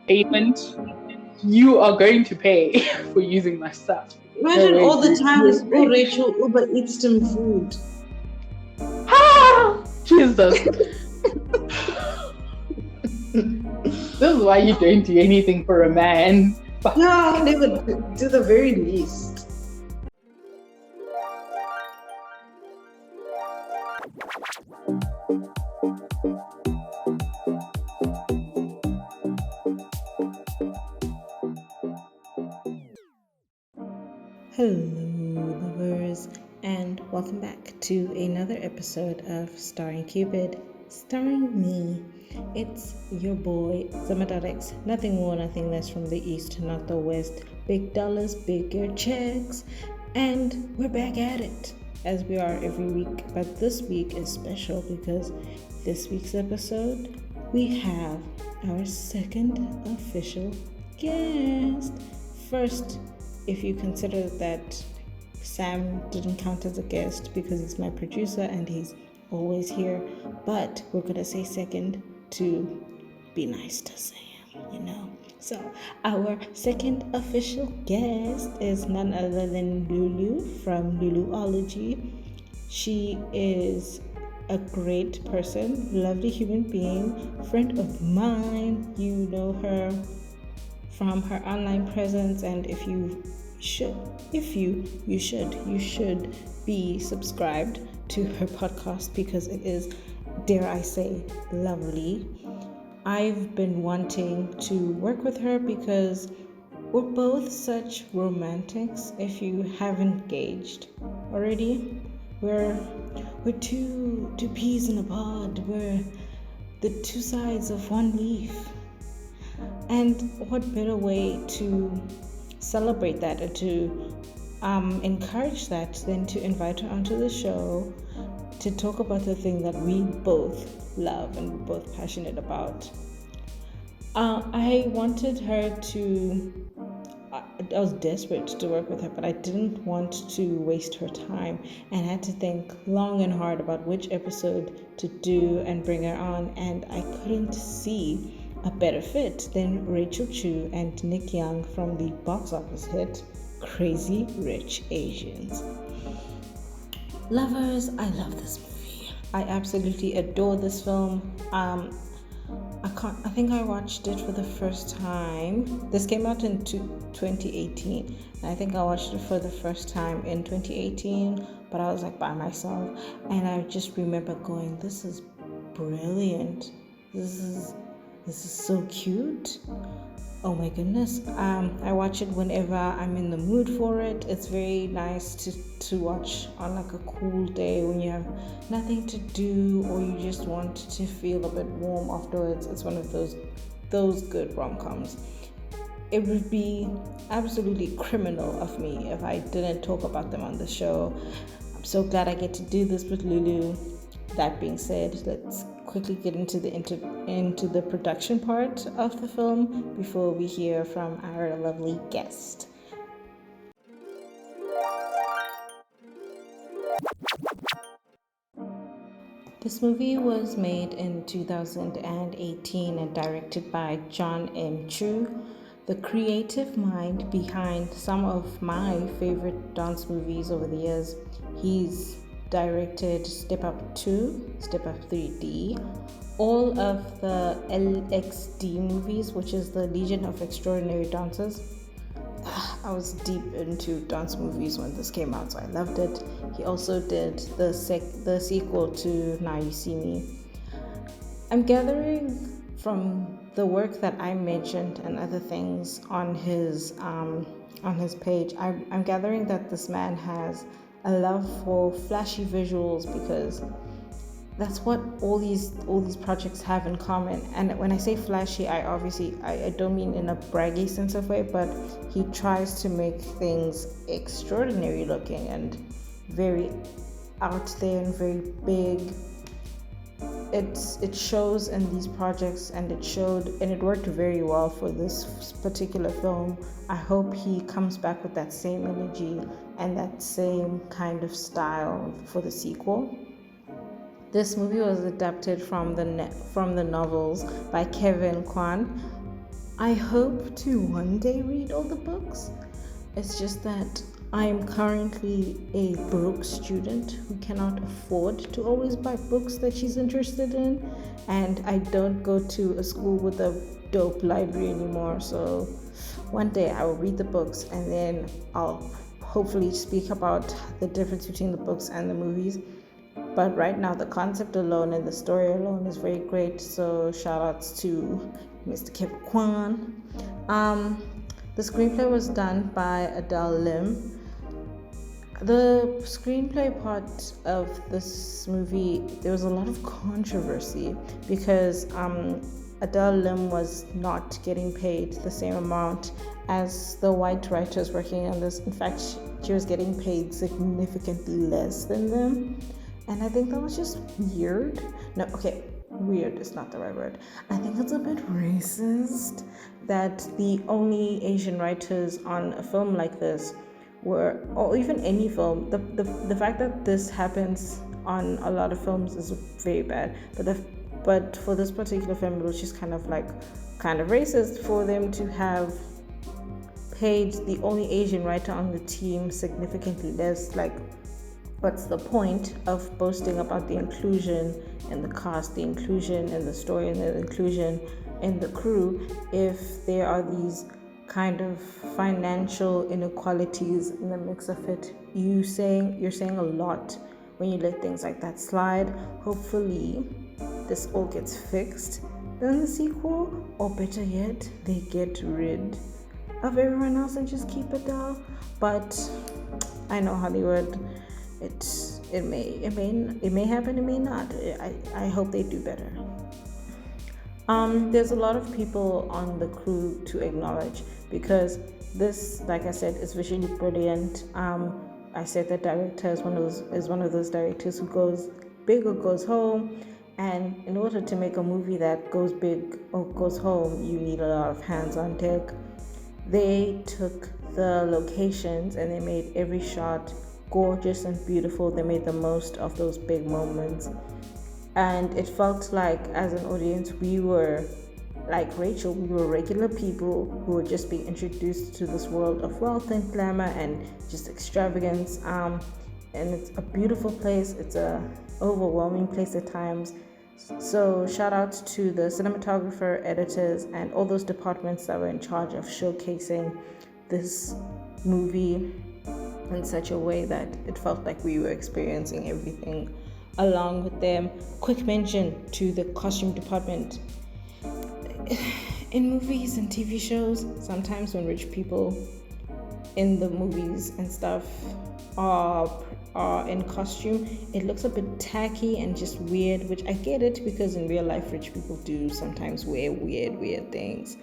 payment. You are going to pay for using my stuff. Imagine all the time is, oh, Rachel, Uber eats them food. Jesus. This is why you don't do anything for a man. Yeah, they would do the very least. Hello, lovers, and welcome back to another episode of Starring Cupid, starring me. It's your boy, Zamadalex. Nothing more, nothing less from the east, not the west. Big dollars, bigger checks, and we're back at it, as we are every week. But this week is special because this week's episode, we have our second official guest. First, if you consider that Sam didn't count as a guest because he's my producer and he's always here, but we're gonna say second to be nice to Sam, So our second official guest is none other than Lulu from Luluology. She is a great person, lovely human being, friend of mine. You know her from her online presence, and you should be subscribed to her podcast because it is, dare I say, lovely. I've been wanting to work with her because we're both such romantics. If you haven't gauged already, we're two peas in a pod. We're the two sides of one leaf. And what better way to celebrate that and to encourage that than to invite her onto the show to talk about the thing that we both love and we're both passionate about. I wanted her to, I was desperate to work with her, but I didn't want to waste her time and had to think long and hard about which episode to do and bring her on, and I couldn't see a better fit than Rachel Chu and Nick Young from the box office hit Crazy Rich Asians. Lovers, I love this movie. I absolutely adore this film. I think I watched it for the first time. This came out in 2018. And I think I watched it for the first time in 2018, but I was like by myself. And I just remember going, this is brilliant. This is so cute. Oh my goodness. I watch it whenever I'm in the mood for it. It's very nice to watch on like a cool day when you have nothing to do or you just want to feel a bit warm afterwards. It's one of those good rom-coms. It would be absolutely criminal of me if I didn't talk about them on the show. I'm so glad I get to do this with Lulu. That being said, let's quickly get into the production part of the film before we hear from our lovely guest. This movie was made in 2018 and directed by John M. Chu, the creative mind behind some of my favorite dance movies over the years. He's directed Step Up 2, Step Up 3D, all of the LXD movies, which is the Legion of Extraordinary Dancers. I was deep into dance movies when this came out, so I loved it. He also did the sequel to Now You See Me. I'm gathering from the work that I mentioned and other things on his page, I'm gathering that this man has a love for flashy visuals because that's what all these projects have in common. And when I say flashy, I don't mean in a braggy sense of way, but he tries to make things extraordinary looking and very out there and very big. It shows in these projects, and it worked very well for this particular film. I hope he comes back with that same energy and that same kind of style for the sequel. This movie was adapted from the novels by Kevin Kwan. I hope to one day read all the books. It's just that I am currently a broke student who cannot afford to always buy books that she's interested in, and I don't go to a school with a dope library anymore. So one day I will read the books and then I'll hopefully speak about the difference between the books and the movies. But right now, the concept alone and the story alone is very great. So shout outs to Mr. Kevin Kwan. The screenplay was done by Adele Lim. The screenplay part of this movie, there was a lot of controversy because Adele Lim was not getting paid the same amount as the white writers working on this. In fact, she was getting paid significantly less than them. And I think that was just weird. No, okay, weird is not the right word. I think it's a bit racist that the only Asian writers on a film like this were, or even any film, the fact that this happens on a lot of films is very bad. But for this particular film, it was just kind of racist for them to have paid the only Asian writer on the team significantly less. Like, what's the point of boasting about the inclusion in the cast, the inclusion in the story, and the inclusion in the crew if there are these kind of financial inequalities in the mix of it? You're saying a lot when you let things like that slide. Hopefully this all gets fixed in the sequel, or better yet, they get rid of everyone else and just keep it down. But I know Hollywood, it may happen, it may not. I hope they do better. There's a lot of people on the crew to acknowledge because this, like I said, is visually brilliant. I said that director is one of those directors who goes big or goes home, and in order to make a movie that goes big or goes home, you need a lot of hands on deck. They took the locations and they made every shot gorgeous and beautiful. They made the most of those big moments, and it felt like, as an audience, we were like Rachel, we were regular people who were just being introduced to this world of wealth and glamour and just extravagance. And it's a beautiful place. It's a overwhelming place at times. So shout out to the cinematographer, editors, and all those departments that were in charge of showcasing this movie in such a way that it felt like we were experiencing everything along with them. Quick mention to the costume department. In movies and TV shows, sometimes when rich people in the movies and stuff are in costume, it looks a bit tacky and just weird, which I get it, because in real life rich people do sometimes wear weird things,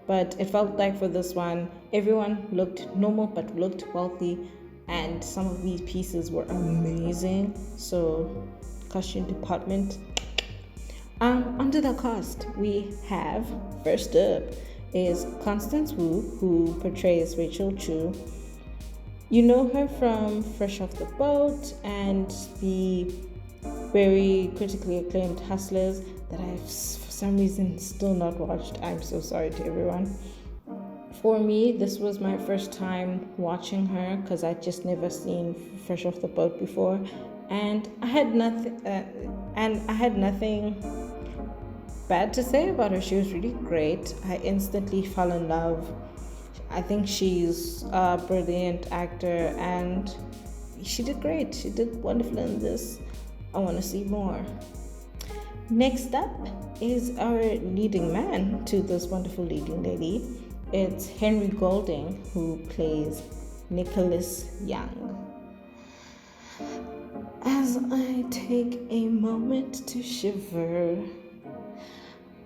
but it felt like for this one, everyone looked normal but looked wealthy, and some of these pieces were amazing. So costume department. Under the cast, we have, first up is Constance Wu, who portrays Rachel Chu. You know her from Fresh Off the Boat and the very critically acclaimed Hustlers that I've for some reason still not watched. I'm so sorry to everyone. For me, this was my first time watching her because I'd just never seen Fresh Off the Boat before, and I had nothing bad to say about her. She was really great. I instantly fell in love. I think she's a brilliant actor and she did great. She did wonderful in this. I want to see more. Next up is our leading man to this wonderful leading lady. It's Henry Golding, who plays Nicholas Young. As I take a moment to shiver,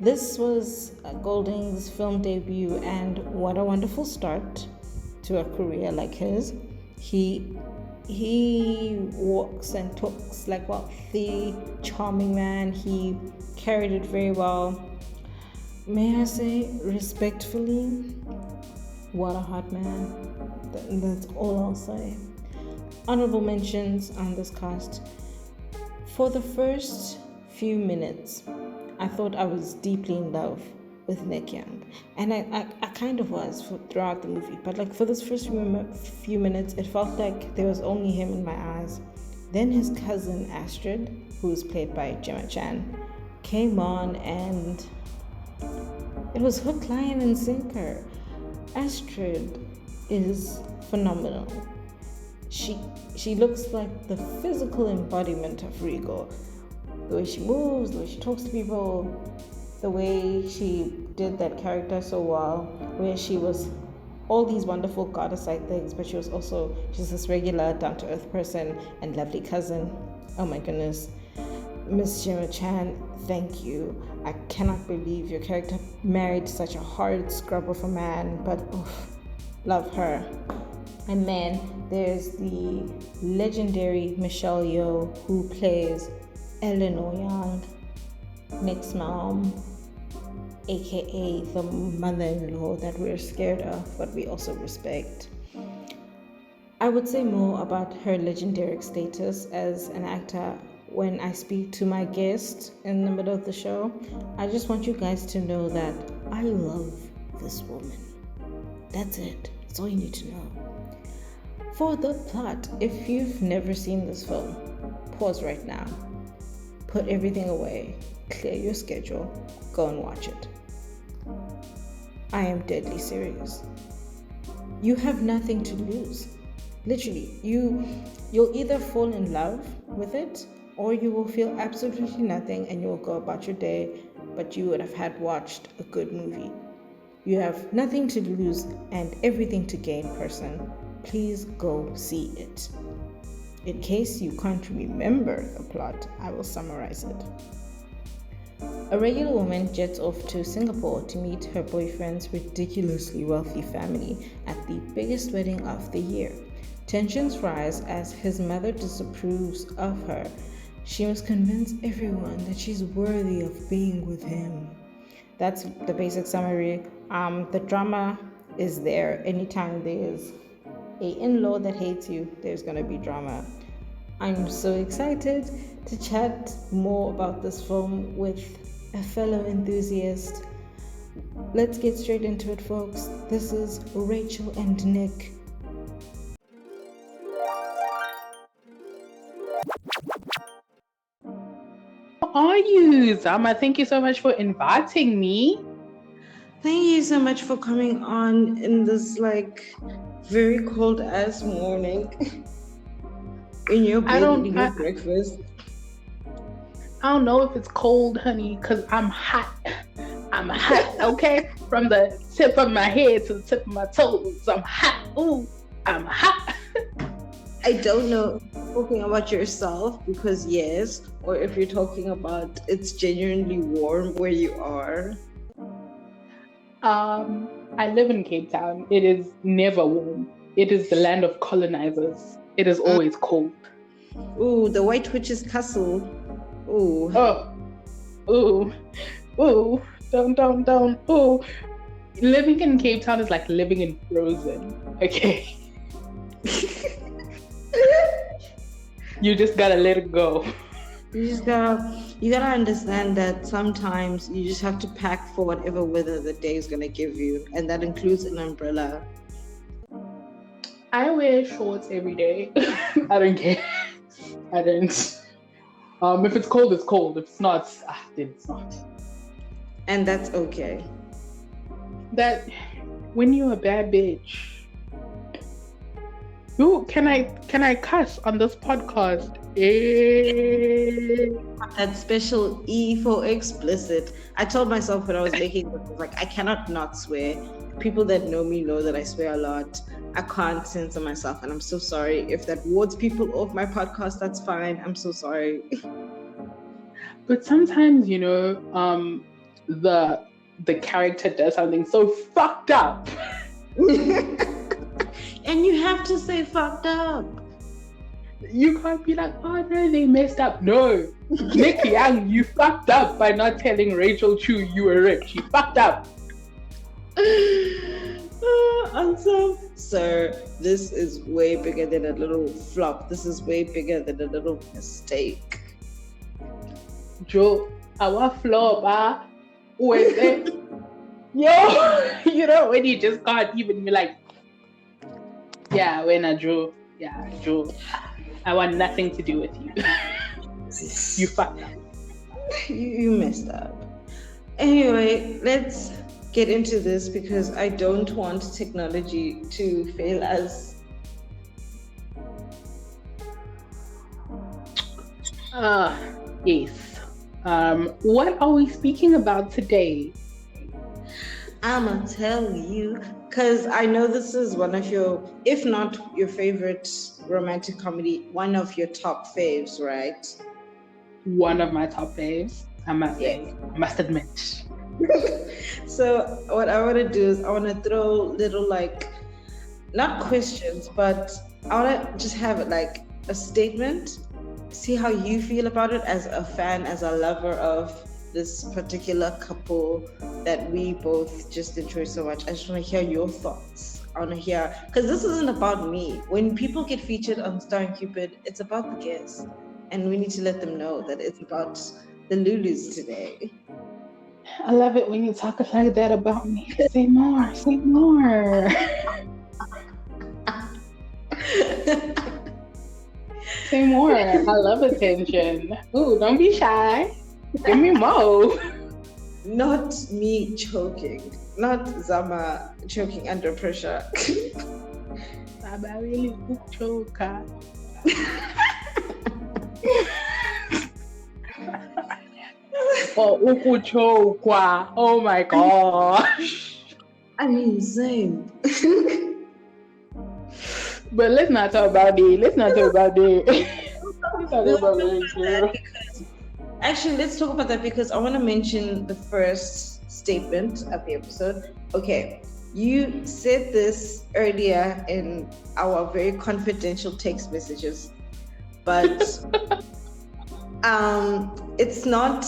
this was Golding's film debut, and what a wonderful start to a career like his. He walks and talks like a wealthy, charming man. He carried it very well. May I say, respectfully, what a hot man. That's all I'll say. Honorable mentions on this cast. For the first few minutes, I thought I was deeply in love with Nick Young. And I kind of was throughout the movie. But like for those first few minutes, it felt like there was only him in my eyes. Then his cousin Astrid, who's played by Gemma Chan, came on and it was hook, line, and sinker. Astrid is phenomenal. She looks like the physical embodiment of Regal. The way she moves, the way she talks to people, the way she did that character so well, where she was all these wonderful goddess-like things, but she's this regular, down-to-earth person and lovely cousin. Oh my goodness. Miss Gemma Chan, thank you. I cannot believe your character married such a hard scrub of a man, but love her. And then there's the legendary Michelle Yeoh, who plays Eleanor Young, Nick's mom, aka the mother-in-law that we're scared of, but we also respect. I would say more about her legendary status as an actor when I speak to my guest in the middle of the show. I just want you guys to know that I love this woman. That's it. That's all you need to know. For the plot, if you've never seen this film, pause right now. Put everything away, clear your schedule, go and watch it. I am deadly serious. You have nothing to lose. Literally, you'll either fall in love with it or you will feel absolutely nothing and you'll go about your day, but you would have had watched a good movie. You have nothing to lose and everything to gain, person. Please go see it. In case you can't remember the plot, I will summarize it. A regular woman jets off to Singapore to meet her boyfriend's ridiculously wealthy family at the biggest wedding of the year. Tensions rise as his mother disapproves of her. She must convince everyone that she's worthy of being with him. That's the basic summary. The drama is there. Anytime there's an in-law that hates you, there's gonna be drama. I'm so excited to chat more about this film with a fellow enthusiast. Let's get straight into it, folks. This is Rachel and Nick. How are you, Zama? Thank you so much for inviting me. Thank you so much for coming on in this very cold ass morning. In your bed eating your breakfast. I don't know if it's cold, honey, because I'm hot. I'm hot, okay? From the tip of my head to the tip of my toes. I'm hot. Ooh, I'm hot. I don't know if you're talking about yourself, because yes, or if you're talking about it's genuinely warm where you are. I live in Cape Town. It is never warm. It is the land of colonizers. It is always cold. Ooh, the White Witch's castle. Ooh. Oh. Ooh. Ooh. Down. Ooh. Living in Cape Town is like living in Frozen. Okay. You just gotta let it go. You gotta understand that sometimes you just have to pack for whatever weather the day is gonna give you, and that includes an umbrella. I wear shorts every day. I don't care. I don't. If it's cold, it's cold. If it's not, then it's not. And that's okay. That when you're a bad bitch. Ooh, can I cuss on this podcast? That special E for explicit. I told myself when I was making it, I cannot not swear. People that know me know that I swear a lot. I can't censor myself, and I'm so sorry. If that wards people off my podcast, that's fine. I'm so sorry. But sometimes, the character does something so fucked up. And you have to say fucked up. You can't be like, oh no, they messed up. No. Nick Young, you fucked up by not telling Rachel Chu you were rich. You fucked up. Awesome. Sir, this is way bigger than a little flop. This is way bigger than a little mistake. Joe, our floor bar with it. Yo, you know when you just can't even be like, yeah, when I drew, I want nothing to do with you. You fucked up. You messed up. Anyway, let's get into this because I don't want technology to fail us. Yes. What are we speaking about today? I'ma tell you, because I know this is one of your, if not your favorite romantic comedy, one of your top faves, right? One of my top faves, I must admit. So what I want to do is I want to throw little like, not questions, but I want to just have it like a statement, see how you feel about it as a fan, as a lover of this particular couple that we both just enjoy so much. I just want to hear your thoughts. I want to hear, because this isn't about me. When people get featured on Starring Cupid, it's about the guests, and we need to let them know that it's about the Lulus today. I love it when you talk like that about me. Say more, say more. Say more. I love attention. Ooh, don't be shy. Give me more. Not me choking. Not Zama choking under pressure. Zama really choke. Oh my gosh. I mean, same. But let's not talk about it. Let's talk about it. Actually, let's talk about that because I want to mention the first statement of the episode. Okay, you said this earlier in our very confidential text messages, but it's not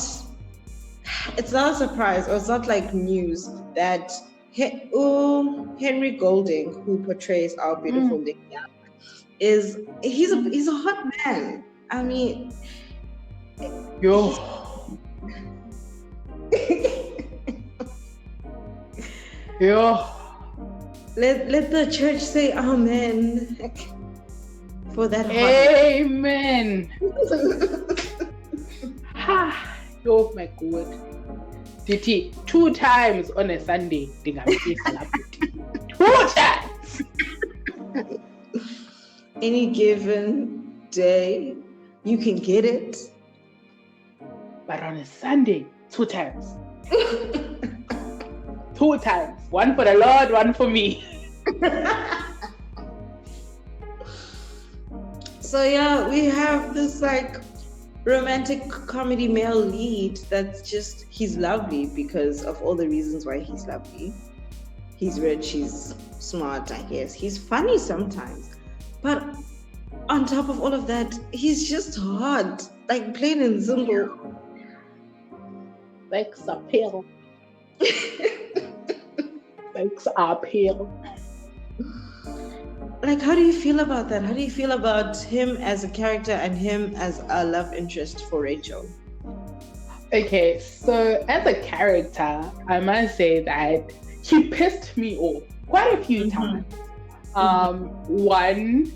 a surprise, or it's not like news that Henry Golding, who portrays our beautiful Nick, he's a hot man. I mean, yo. Yo. Let the church say amen for that. Amen. Oh my God. Titi, 2 times on a Sunday, 2 times. Any given day, you can get it. But on a Sunday, 2 times. 2 times. One for the Lord, one for me. So yeah, we have this like romantic comedy male lead that's just, he's lovely because of all the reasons why he's lovely. He's rich, he's smart, I guess. He's funny sometimes. But on top of all of that, he's just hot. Like plain and simple. Sex appeal. Sex appeal. Like, how do you feel about that? How do you feel about him as a character and him as a love interest for Rachel? Okay, so as a character, I must say that he pissed me off quite a few times. One,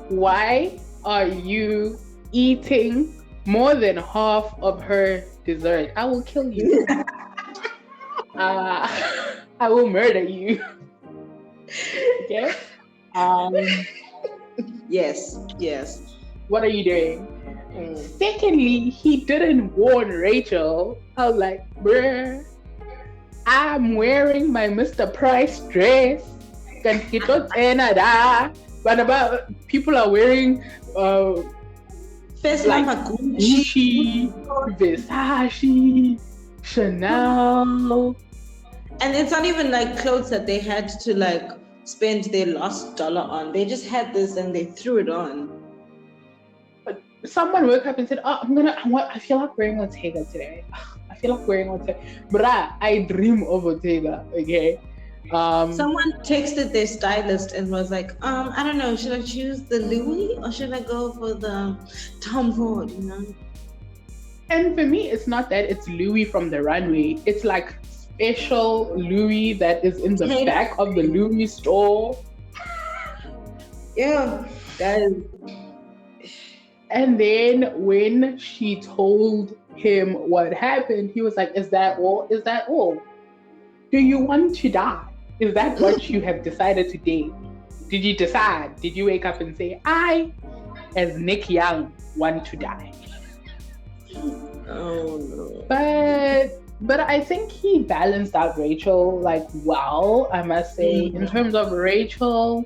why are you eating more than half of her dessert? I will kill you. I will murder you. Okay? Yes. What are you doing? Secondly, he didn't warn Rachel. I was like, bruh, I'm wearing my Mr. Price dress. But about people are wearing First like Gucci, Versace, Chanel. And it's not even like clothes that they had to like spend their last dollar on. They just had this and they threw it on. But someone woke up and said, "Oh, I feel like wearing Ortega today. I feel like wearing Ortega." Bruh, I dream of Ortega, okay? Someone texted their stylist and was like, I don't know, should I choose the Louis or should I go for the Tom Ford, you know? And for me, it's not that it's Louis from the runway. It's like special Louis that is in the back of the Louis store. Yeah, guys. And then when she told him what happened, he was like, "Is that all? Is that all? Do you want to die? Is that what you have decided today? Did you decide? Did you wake up and say, I, as Nick Young, want to die?" Oh no. But I think he balanced out Rachel like well, I must say. In terms of Rachel,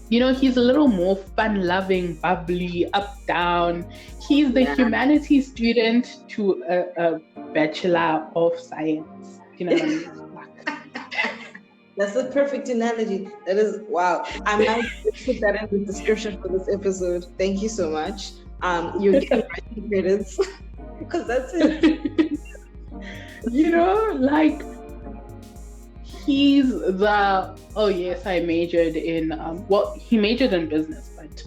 you know, he's a little more fun-loving, bubbly, up, down. He's the humanities student to a Bachelor of Science. You know what I mean? That's a perfect analogy. That is, wow. I might put that in the description for this episode. Thank you so much. You're getting writing credits because that's it. You know, like he's the yes, I majored in he majored in business, but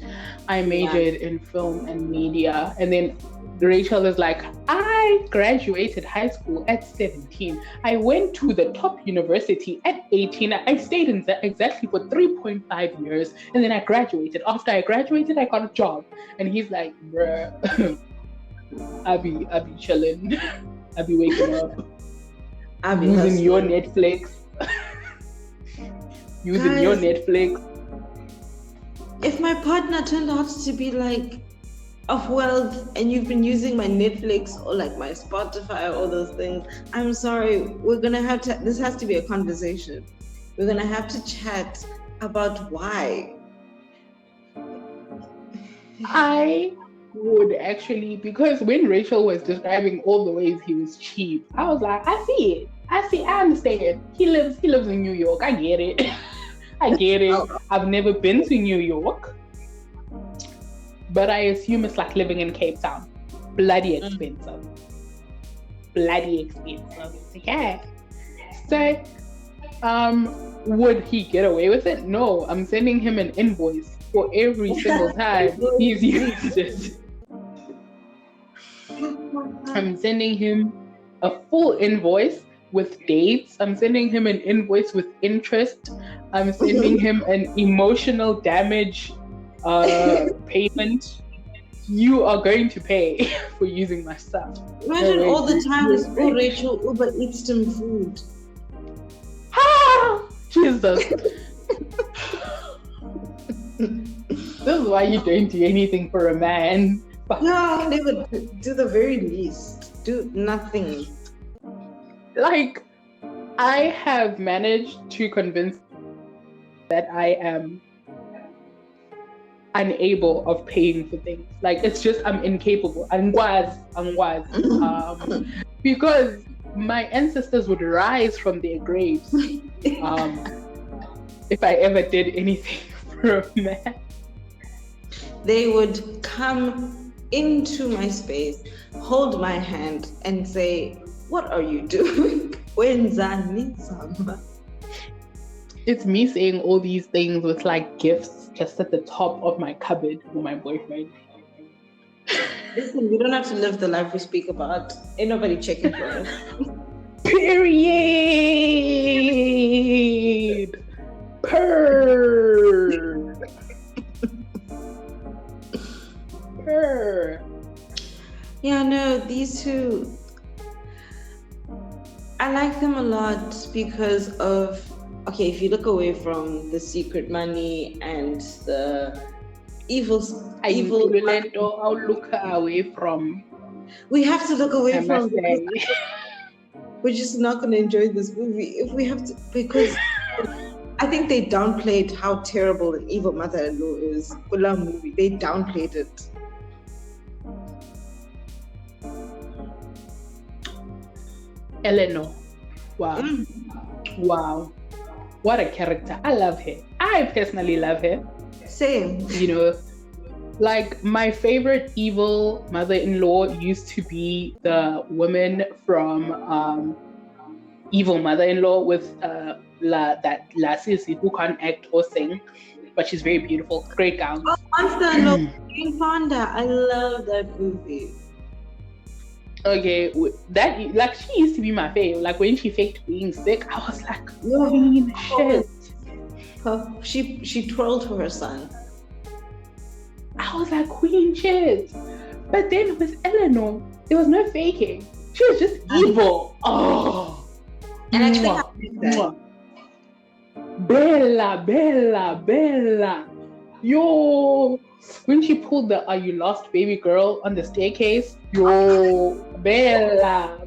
I majored in film and media. And then Rachel is like, I graduated high school at 17. I went to the top university at 18. I stayed in that exactly for 3.5 years. And then I graduated. After I graduated, I got a job. And he's like, bruh, I be chilling. I be waking up. I be using your Netflix. Using your Netflix. If my partner turned out to be like of wealth and you've been using my Netflix or like my Spotify or all those things, I'm sorry, we're gonna have to, this has to be a conversation. We're gonna have to chat about why. I would actually, because when Rachel was describing all the ways he was cheap, I was like, I see it. I understand. He lives in New York. I get it. I get it. I've never been to New York. But I assume it's like living in Cape Town. Bloody expensive. Bloody expensive. Yeah. So, would he get away with it? No. I'm sending him an invoice for every single time he's used it. I'm sending him a full invoice with dates. I'm sending him an invoice with interest. I'm sending him an emotional damage payment. You are going to pay for using my stuff. Imagine all the time this poor Rachel Uber eats some food. Jesus. This is why you don't do anything for a man. No, they would do the very least. Do nothing. Like, I have managed to convince that I am unable of paying for things. Like, it's just I'm incapable. I'm wise. Because my ancestors would rise from their graves if I ever did anything for a man. They would come into my space, hold my hand, and say, "What are you doing?" It's me saying all these things with like gifts just at the top of my cupboard for my boyfriend. Listen, we don't have to live the life we speak about. Ain't nobody checking for us. Period. Purr. Yeah, no, these two, I like them a lot because of, okay, if you look away from the secret money and the evil. I'll look away from. We have to look away from. We're just not going to enjoy this movie if we have to, because I think they downplayed how terrible an evil mother-in-law is. Movie, they downplayed it. Eleanor. Wow. Wow. What a character. I love her. I personally love her. Same. You know, like my favorite evil mother-in-law used to be the woman from Evil Mother-in-Law with that lassie who can't act or sing, but she's very beautiful. Great gowns. Monster-in-Law, Panda. I love that movie. Okay, that like she used to be my fave. Like when she faked being sick, I was like, No, queen shit. she twirled for her son. I was like, queen shit. But then with Eleanor, there was no faking. She was just evil. Oh. And actually, I like that. Bella. Yo. When she pulled the "Are you lost, baby girl" on the staircase. Yo. Bella.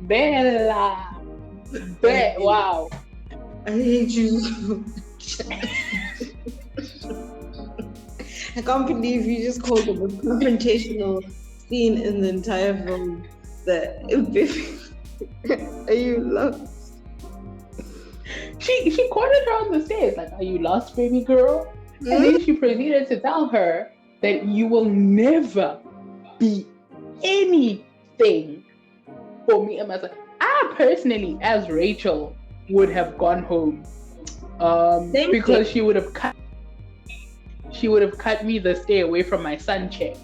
Wow. I hate you. I can't believe you just called it the most confrontational scene in the entire film. Are you lost? She cornered her on the stairs, like, "Are you lost, baby girl?" And then she proceeded to tell her that you will never be anything for me and my son. I personally, as Rachel, would have gone home because she would have cut me the stay away from my son check.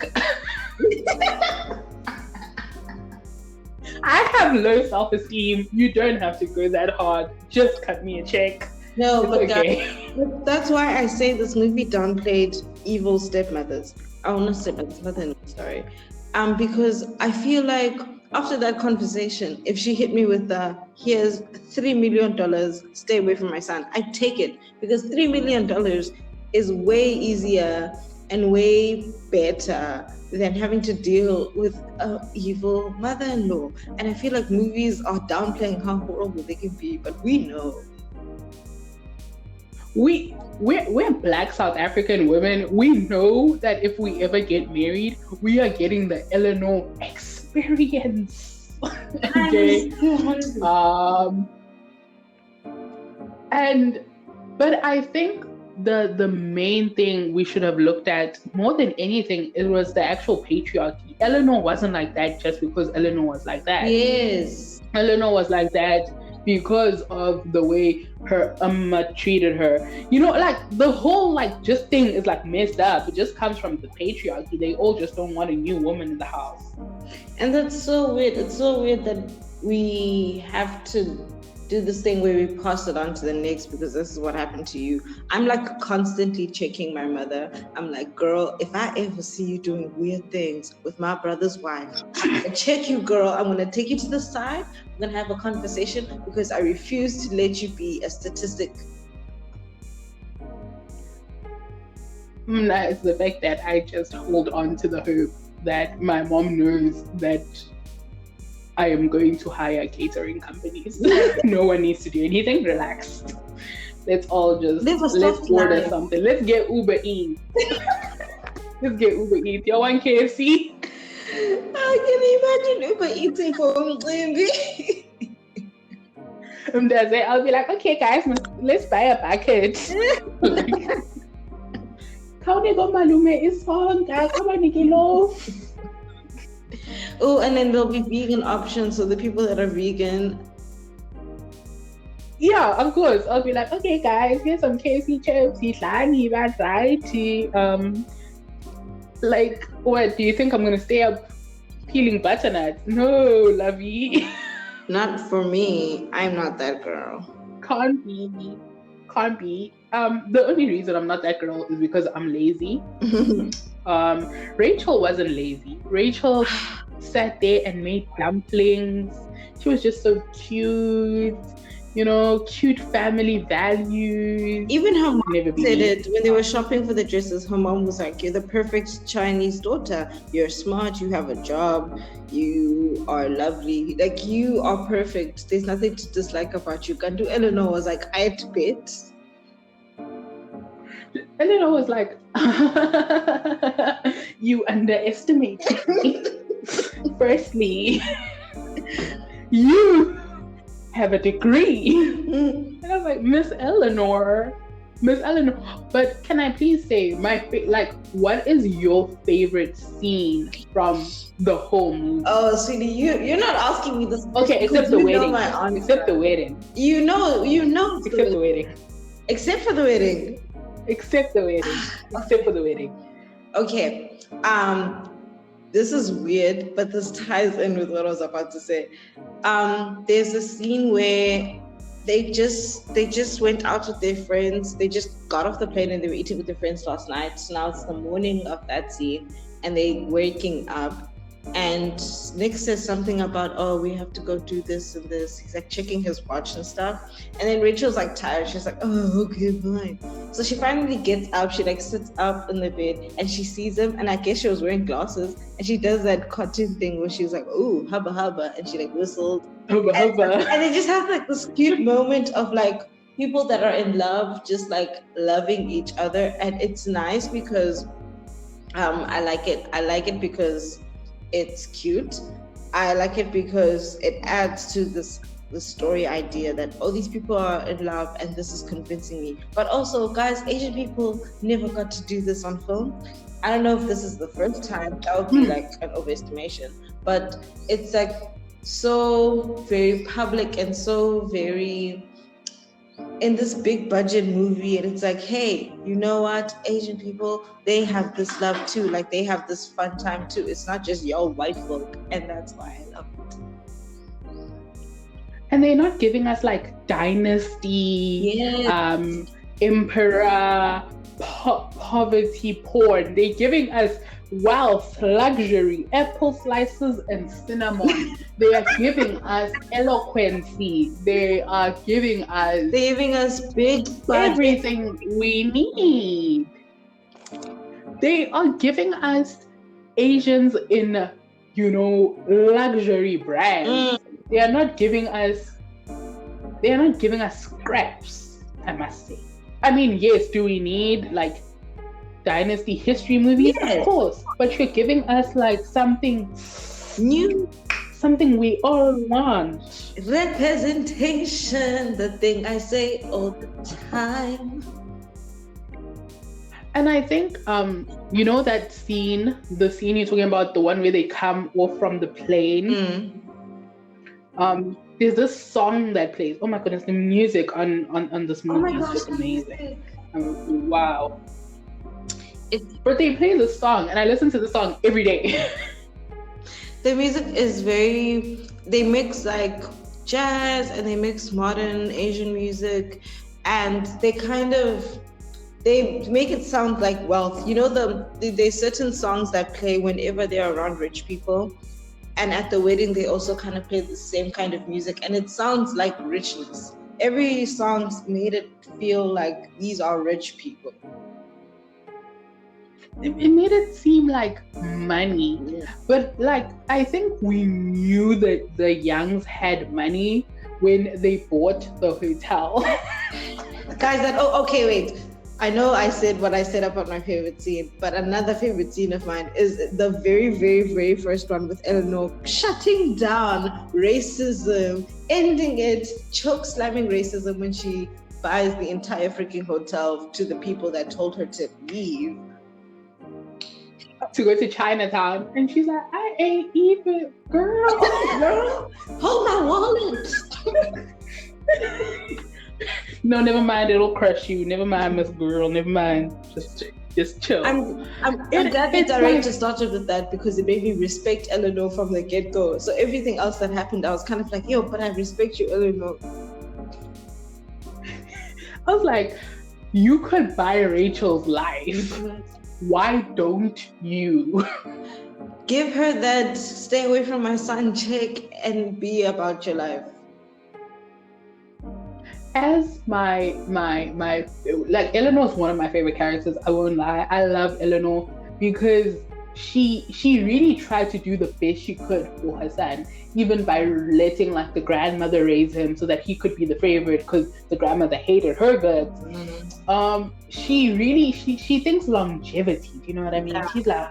I have low self-esteem. You don't have to go that hard. Just cut me a check. No, it's but okay. That's why I say this movie downplayed evil stepmothers. Oh, not stepmothers, mother-in-law, sorry. Because I feel like after that conversation, if she hit me with here's $3 million, stay away from my son, I'd take it, because $3 million is way easier and way better than having to deal with an evil mother-in-law. And I feel like movies are downplaying how horrible they can be, but we know. We're Black South African women. We know that if we ever get married, we are getting the Eleanor experience. Okay. But I think the main thing we should have looked at more than anything, it was the actual patriarchy. Eleanor wasn't like that just because Eleanor was like that. Yes. Eleanor was like that because of the way her treated her. You know, like the whole just thing is messed up. It just comes from the patriarchy. They all just don't want a new woman in the house. And that's so weird. It's so weird that we have to do this thing where we pass it on to the next because this is what happened to you. I'm constantly checking my mother. I'm like, girl, if I ever see you doing weird things with my brother's wife, I'm gonna check you, girl. I'm gonna take you to the side. I'm gonna have a conversation because I refuse to let you be a statistic. It's the fact that I just hold on to the hope that my mom knows that I am going to hire catering companies. No one needs to do anything. Relax. Let's all just let's order something. Let's get Uber Eats. You want KFC? I can imagine Uber eating for Mcimbi. I'll be like, okay, guys, let's buy a bucket. Oh, and then there'll be vegan options, so the people that are vegan. Yeah, of course. I'll be like, okay, guys, here's some KFC chips. What do you think? I'm gonna stay up peeling butternuts? No, lovey. Not for me. I'm not that girl. Can't be. The only reason I'm not that girl is because I'm lazy. Rachel wasn't lazy. Rachel sat there and made dumplings. She was just so cute. You know, cute family values. Even her mom said it when they were shopping for the dresses. Her mom was like, "You're the perfect Chinese daughter. You're smart. You have a job. You are lovely. You are perfect. There's nothing to dislike about you." Kandu Eleanor was like, "I bet." Eleanor was like, "You underestimate me. Firstly, you have a degree." And I was like, Miss Eleanor. But can I please say what is your favorite scene from the whole movie? Oh, sweetie, you're not asking me this. Okay, except the wedding. Except the wedding. You know. Except the wedding. Except for the wedding. Except the wedding. Except for the wedding. Okay. this is weird, but this ties in with what I was about to say. There's a scene where they just went out with their friends. They just got off the plane and they were eating with their friends last night. So now it's the morning of that scene, and they waking up. And Nick says something about, oh, we have to go do this and this. He's like checking his watch and stuff. And then Rachel's like tired. She's like, oh, okay, fine. So she finally gets up. She like sits up in the bed and she sees him. And I guess she was wearing glasses. And she does that cartoon thing where she's like, oh, hubba hubba. And she like whistled. Hubba hubba. And they just have like this cute moment of like people that are in love, just like loving each other. And it's nice because I like it. I like it because it's cute. I like it because it adds to the story idea that, oh, these people are in love and this is convincing me. But also, guys, Asian people never got to do this on film. I don't know if this is the first time. That would be like an overestimation. But it's like so very public and so very in this big budget movie, and it's like, hey, you know what, Asian people, they have this love too, like they have this fun time too. It's not just your white folk, and that's why I love it. And they're not giving us like dynasty, emperor, poverty porn. They're giving us wealth, luxury, apple slices, and cinnamon. They are giving us eloquency. They are giving us. They're giving us big everything we need. They are giving us Asians in, luxury brands. They are not giving us. They are not giving us scraps, I must say. I mean, yes, do we need like dynasty history movies? Yes. Of course, but you're giving us like something new, something we all want. Representation, the thing I say all the time. And I think that scene, the scene you're talking about, the one where they come off from the plane. There's this song that plays. Oh my goodness, the music on this movie is just amazing. Wow. But they play the song, and I listen to the song every day. The music is they mix like jazz and they mix modern Asian music, and they make it sound like wealth. There's certain songs that play whenever they're around rich people, and at the wedding they also kind of play the same kind of music, and it sounds like richness. Every song made it feel like these are rich people. It made it seem like money. Yeah. But like, I think we knew that the Youngs had money when they bought the hotel. Guys, okay, wait. I know I said what I said about my favorite scene, but another favorite scene of mine is the very, very, very first one with Eleanor shutting down racism, ending it, choke slamming racism when she buys the entire freaking hotel to the people that told her to leave. To go to Chinatown, and she's like, I ain't even, girl, hold my wallet. No, never mind, it'll crush you. Never mind, Miss Girl. Never mind. Just chill. I'm glad the director started with that because it made me respect Eleanor from the get-go. So everything else that happened, I was kind of like, yo, but I respect you, Eleanor. I was like, you could buy Rachel's life. Why don't you? Give her that stay away from my son check and be about your life. As my like, Eleanor's one of my favorite characters, I won't lie. I love Eleanor because she really tried to do the best she could for her son, even by letting like the grandmother raise him so that he could be the favorite because the grandmother hated her guts. She thinks longevity. Do you know what I mean? Yeah. She's like,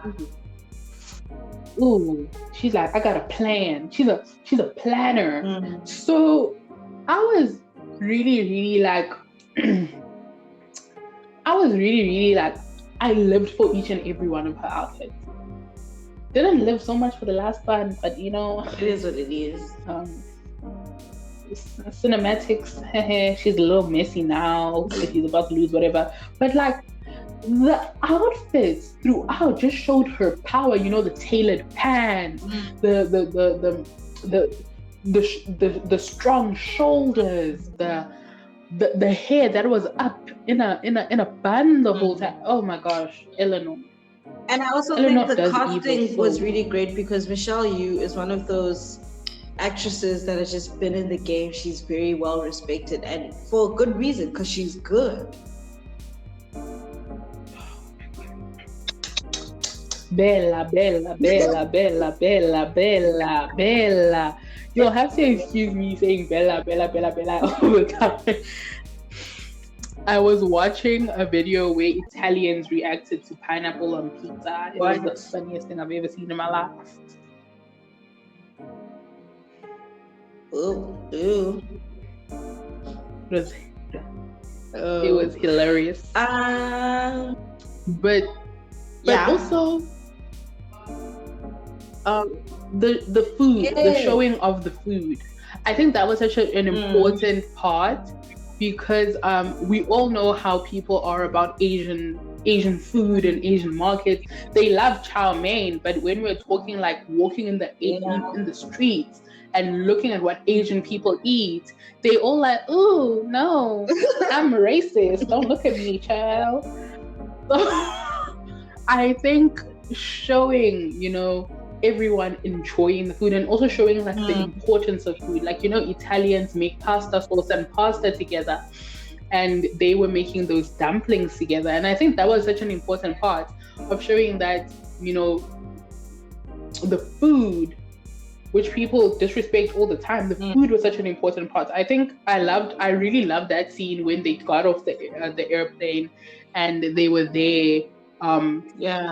ooh, she's like, I got a plan. She's a planner. So I was really like, I lived for each and every one of her outfits. Didn't live so much for the last one, but it is what it is. Cinematics, she's a little messy now, if he's about to lose whatever. But like, the outfits throughout just showed her power. You know, the tailored pants, the strong shoulders, the hair that was up in a bun the whole time. Oh my gosh, Eleanor. And I also Eleanor think the does casting evil was so really great because Michelle Yeoh is one of those actresses that has just been in the game. She's very well respected, and for good reason, because she's good. Bella. You'll have to excuse me saying Bella all the time. I was watching a video where Italians reacted to pineapple on pizza. It was the funniest thing I've ever seen in my life. Ooh. It was hilarious. But also the food, the showing of the food. I think that was such an important part because we all know how people are about Asian food and Asian markets. They love chow mein, but when we're talking like walking in the streets and looking at what Asian people eat, they all like, ooh, no, I'm racist. Don't look at me, child. So I think showing, you know, everyone enjoying the food and also showing like the importance of food. Like, you know, Italians make pasta sauce and pasta together, and they were making those dumplings together. And I think that was such an important part of showing that, you know, the food, which people disrespect all the time, the food was such an important part. I think I really loved that scene when they got off the airplane and they were there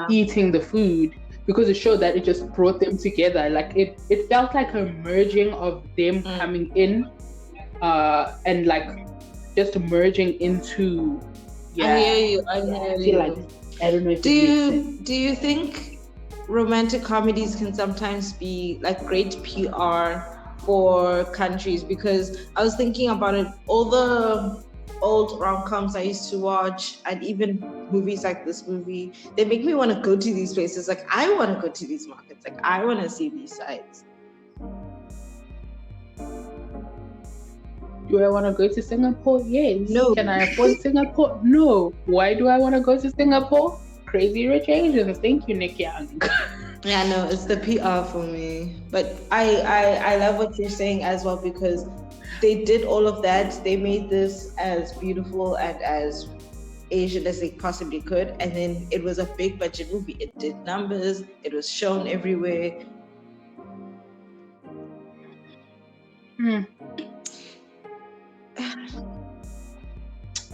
eating the food, because it showed that it just brought them together. Like it felt like a merging of them coming in and like just merging into I hear you. Like, I don't know if do you think romantic comedies can sometimes be like great PR for countries? Because I was thinking about it, all the old rom-coms I used to watch, and even movies like this movie, they make me want to go to these places. Like, I want to go to these markets. Like, I want to see these sites. Do I want to go to Singapore? Yes. No. Can I afford Singapore? No. Why do I want to go to Singapore? Crazy Rich Asians. Thank you, Nick Young. Yeah, no, it's the PR for me. But I love what you're saying as well, because they did all of that. They made this as beautiful and as Asian as they possibly could. And then it was a big budget movie. It did numbers. It was shown everywhere.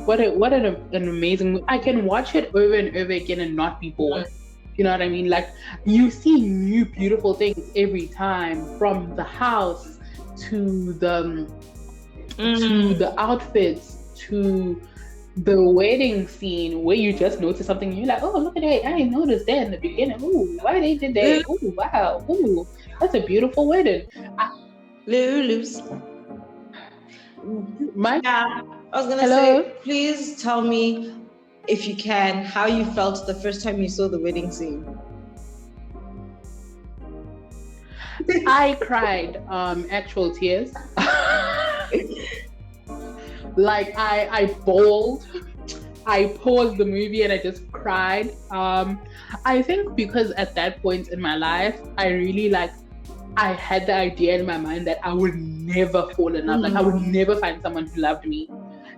What an amazing movie. I can watch it over and over again and not be bored. You know what I mean? Like, you see new beautiful things every time, from the house to the outfits to the wedding scene, where you just notice something and you're like, oh, look at that, I didn't notice that in the beginning. Ooh, why they did that? Ooh, wow. Ooh, that's a beautiful wedding. Lulu's. I was gonna say, please tell me, if you can, how you felt the first time you saw the wedding scene. I cried actual tears. Like I bawled. I paused the movie and I just cried. I think because at that point in my life, I had the idea in my mind that I would never fall in love. Like, I would never find someone who loved me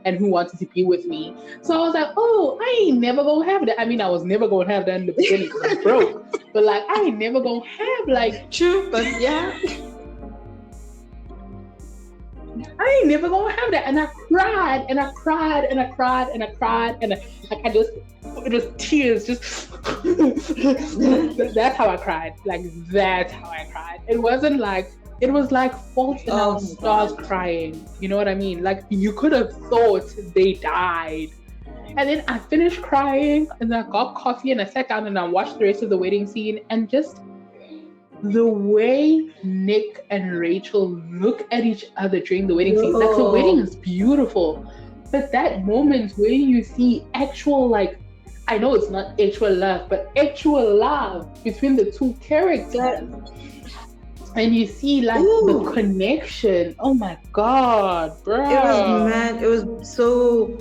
and who wanted to be with me. So I was like, oh, I ain't never gonna have that. I mean, I was never gonna have that in the beginning because I was broke. But like, I ain't never gonna have like... True, but yeah. I ain't never gonna have that. And I cried and I cried and I cried and I cried and it was tears, just that's how I cried. Like, that's how I cried. It wasn't like, it was like Fault in Our Stars crying. You know what I mean? Like, you could have thought they died. And then I finished crying and I got coffee and I sat down and I watched the rest of the wedding scene, and just the way Nick and Rachel look at each other during the wedding scene. Like, the wedding is beautiful, but that moment where you see actual, like, I know it's not actual love, but actual love between the two characters. And you see like the connection. Oh my god, bro. It was mad. It was so.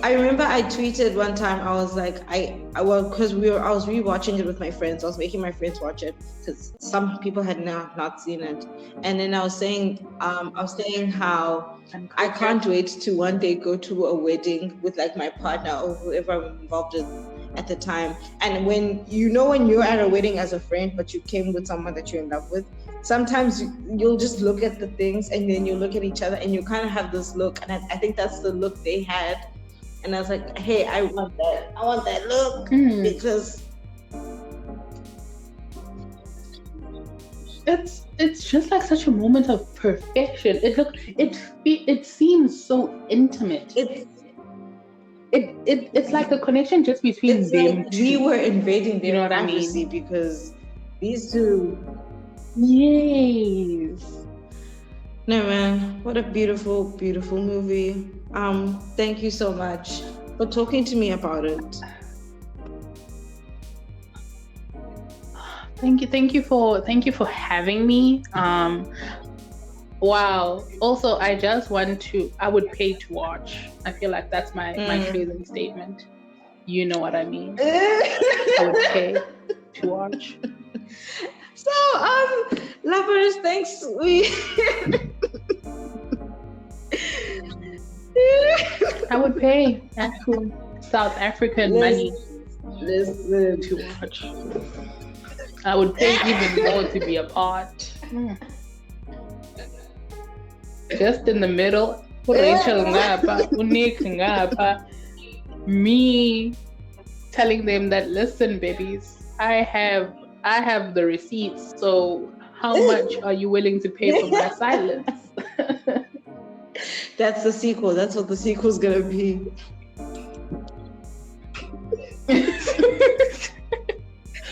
I remember I tweeted one time. I was like, because I was rewatching it with my friends. I was making my friends watch it because some people had not seen it. And then I was saying how I can't wait to one day go to a wedding with like my partner or whoever I'm involved with at the time. And when you're at a wedding as a friend, but you came with someone that you're in love with, sometimes you'll just look at the things and then you look at each other and you kind of have this look. And I think that's the look they had. And I was like, hey, I want that look because it's just like such a moment of perfection. It seems so intimate. It's like a connection just between it's them. Like we were invading their privacy, because these two. Yes. No, man, what a beautiful, beautiful movie. Thank you so much for talking to me about it. Thank you for having me. Wow. Also, I would pay to watch. I feel like that's my closing statement. You know what I mean? I would pay to watch. So, lovers, thanks. I would pay actual South African money to watch. I would pay even more to be a part. Just in the middle, Rachel ngapa, Unik ngapa, me telling them that, listen, babies, I have the receipts, so how much are you willing to pay for my silence? That's the sequel. That's what the sequel's gonna be.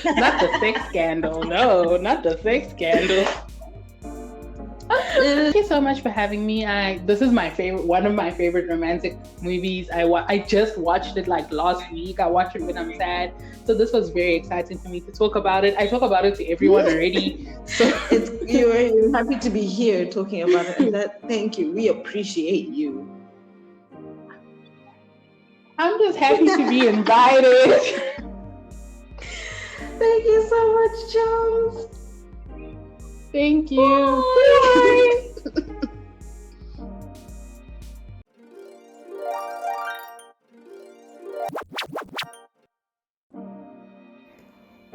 Not the sex scandal. No, not the sex scandal. Thank you so much for having me. This is one of my favorite romantic movies. I just watched it like last week. I watch it when I'm sad. So this was very exciting for me to talk about it. I talk about it to everyone already. So you're happy to be here talking about it. And thank you. We appreciate you. I'm just happy to be invited. Thank you so much, Jones. Thank you. Bye.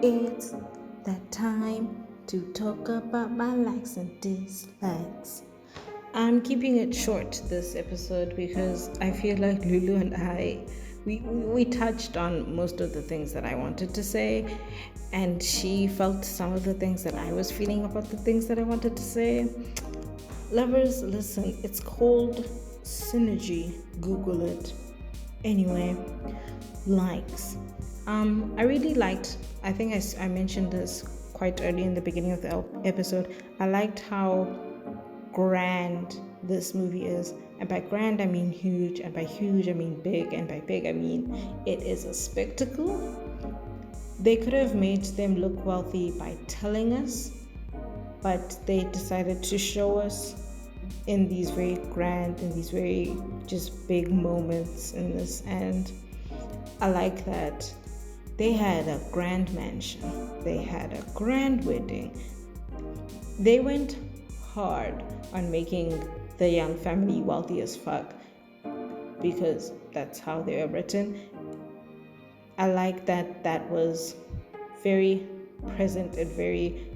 It's that time to talk about my likes and dislikes. I'm keeping it short this episode because I feel like Lulu and I we touched on most of the things that I wanted to say, and she felt some of the things that I was feeling about the things that I wanted to say. Lovers, listen, it's called synergy. Google it. Anyway, likes. I really liked, I think I mentioned this quite early in the beginning of the episode. I liked how grand this movie is. And by grand, I mean huge. And by huge, I mean big. And by big, I mean it is a spectacle. They could have made them look wealthy by telling us, but they decided to show us in these very grand, in these very just big moments in this. And I like that they had a grand mansion. They had a grand wedding. They went hard on making the young family wealthy as fuck because that's how they were written. I like that was very present and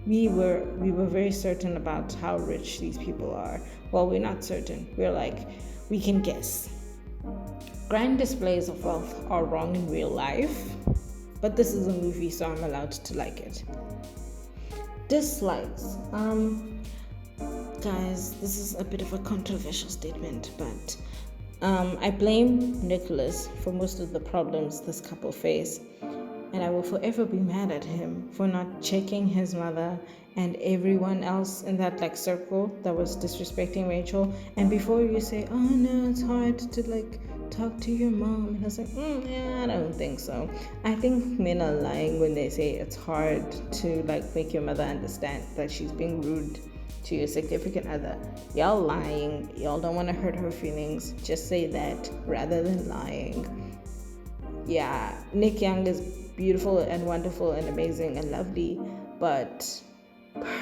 we were very certain about how rich these people are. Well, we're not certain. We're like, we can guess. Grand displays of wealth are wrong in real life, but this is a movie, so I'm allowed to like it. Dislikes. Guys, this is a bit of a controversial statement, but I blame Nicholas for most of the problems this couple face, and I will forever be mad at him for not checking his mother and everyone else in that circle that was disrespecting Rachel. And before you say, oh no, it's hard to talk to your mom. And I was like, yeah, I don't think so. I think men are lying when they say it's hard to like make your mother understand that she's being rude to your significant other. Y'all lying. Y'all don't want to hurt her feelings. Just say that rather than lying. Yeah, Nick Young is beautiful and wonderful and amazing and lovely, but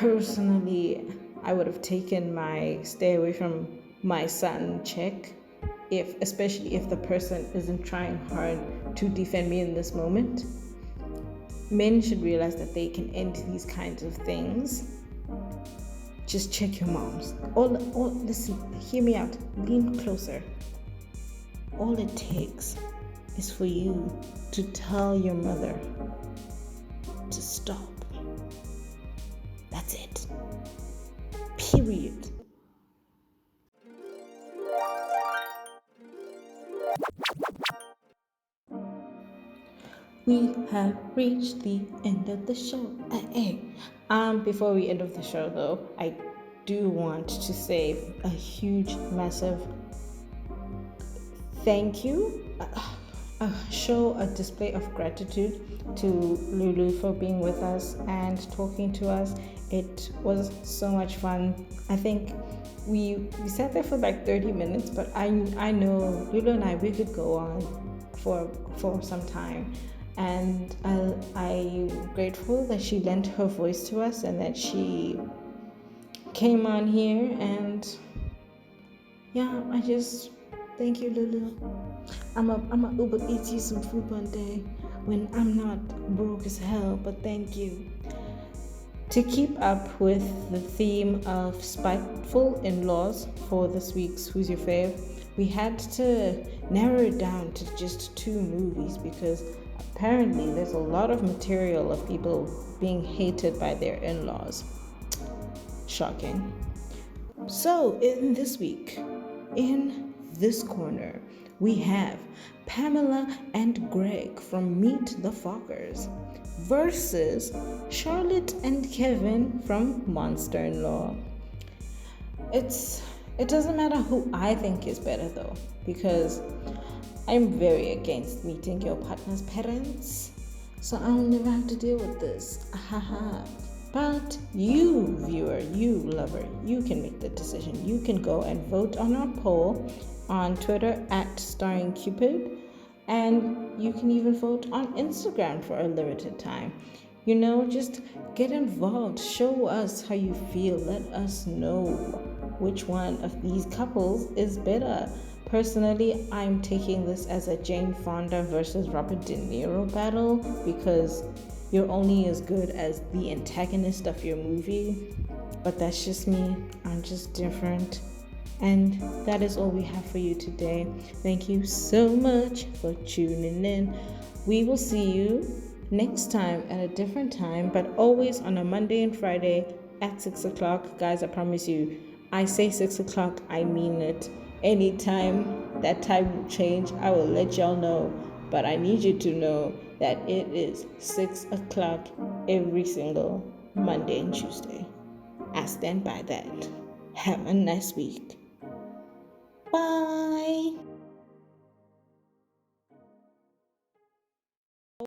personally, I would have taken my stay away from my son check, especially if the person isn't trying hard to defend me in this moment. Men should realize that they can end these kinds of things. Just check your moms. Listen, hear me out. Lean closer. All it takes is for you to tell your mother to stop. That's it. Period. We have reached the end of the show. Before we end of the show though, I do want to say a huge, massive thank you. Show a display of gratitude to Lulu for being with us and talking to us. It was so much fun. I think we sat there for like 30 minutes, but I know Lulu and we could go on for some time. And I'm grateful that she lent her voice to us and that she came on here. And yeah, I just thank you, Lulu. I'm a Uber eat you some food one day when I'm not broke as hell, but thank you. To keep up with the theme of spiteful in-laws for this week's Who's Your Fave, we had to narrow it down to just 2 movies because apparently there's a lot of material of people being hated by their in-laws. Shocking. So in this week, in this corner, we have Pamela and Greg from Meet the Fockers versus Charlotte and Kevin from Monster in Law. It doesn't matter who I think is better though, because I'm very against meeting your partner's parents, so I'll never have to deal with this. But you, viewer, you lover, you can make the decision. You can go and vote on our poll on Twitter at starringcupid, and you can even vote on Instagram for a limited time. Just get involved. Show us how you feel. Let us know which one of these couples is better. Personally, I'm taking this as a Jane Fonda versus Robert De Niro battle because you're only as good as the antagonist of your movie. But that's just me. I'm just different. And that is all we have for you today. Thank you so much for tuning in. We will see you next time at a different time, but always on a Monday and Friday at 6 o'clock. Guys, I promise you, I say 6 o'clock, I mean it. Anytime that time will change, I will let y'all know. But I need you to know that it is 6 o'clock every single Monday and Tuesday. I stand by that. Have a nice week. Bye.